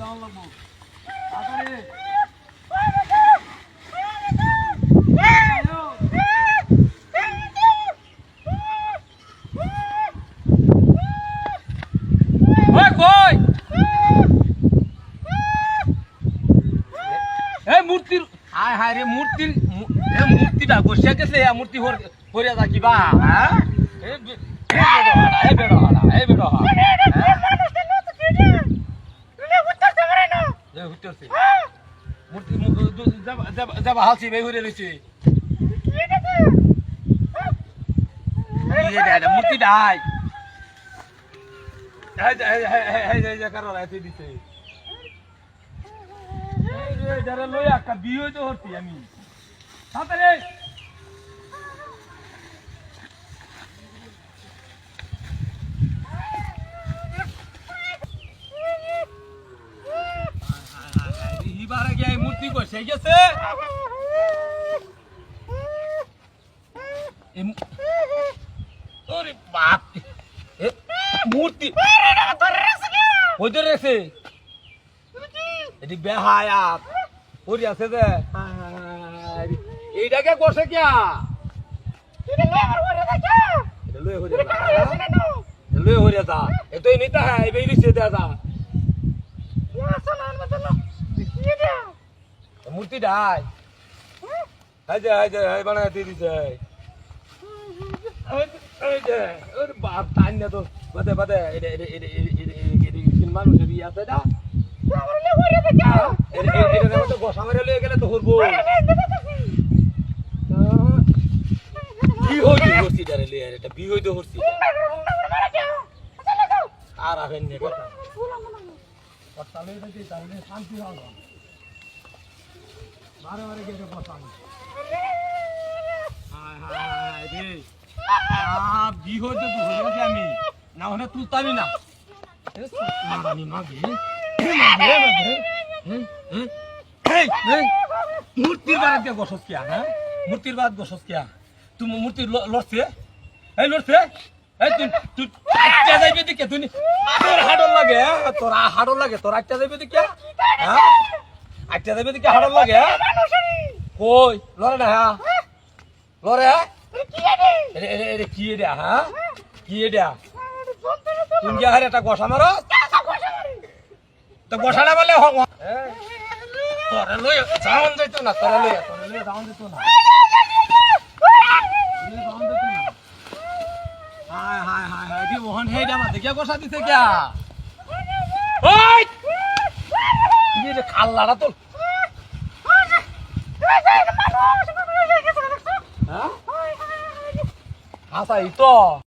যাওয়া লাগবো তাড়াতাড়ি ওই কই এই মূর্তির হায় হায় রে মূর্তিটা বসে গেছে মূর্তি হরিয়া যা কিবা হ্যাঁ হালছি বেই হয়ে রয়েছে মূর্তি ডাই দিছে যারা লই একটা বিয়ে তো হচ্ছি আমি তাড়াতাড়ি এবারে গিয়ে মূর্তি বসে গেছে ওরে বাপ মূর্তি ওদের রেছে এটি বেহায়াত ওরি আছে যে এইটাকে বসে কিয়া লয়ে হরিয়া যা এতো নিতে হ্যাঁ এই দিচ্ছে দেয়া যা মূর্তি ডাই বানায় দিয়ে দিছে বাপ টান না তো বাদে বাদে মানুষের ইয়ে আছে না গোসা মেরে লয়ে গেলে তো করবো কি হইতে করছি যারে লয়ে এটা বি হইতে করছি আর আহেন নে কথা তাহলে তাহলে শান্তি হবে বারে বারে গেছে বসানো হায় হায় রে বি হইতে তো হইছে আমি না হলে তুলতামি না মূর্তির বাদ দিয়ে বসস কিয়া হ্যাঁ মূর্তির বাদ বসস কিয়া তুমি মূর্তি লড়ছে এই লড়ছে এই তুই আটটা যাইবে দিকে তুই তোর হাড়র লাগে তোর হাড়র লাগে তোর আটটা যাইবে দিকে হ্যাঁ আটটা যাইবে দিকে হাড়র লাগে কই লড়ে না হ্যাঁ লড়ে এটা কি এটা হ্যাঁ কি এটা তুমি কি হারে একটা গোসা মারো তো গোসা না বললে তোরে লই যাওন যাইতো না তোরে লই যাওন যাইতো না হায় হায় হায় হায় দি মোহন হেই দামা দেখিয়া গোসা দিছে কিয়া ওই কি রে খাল্লাটা তো হ্যাঁ হাসা ই তো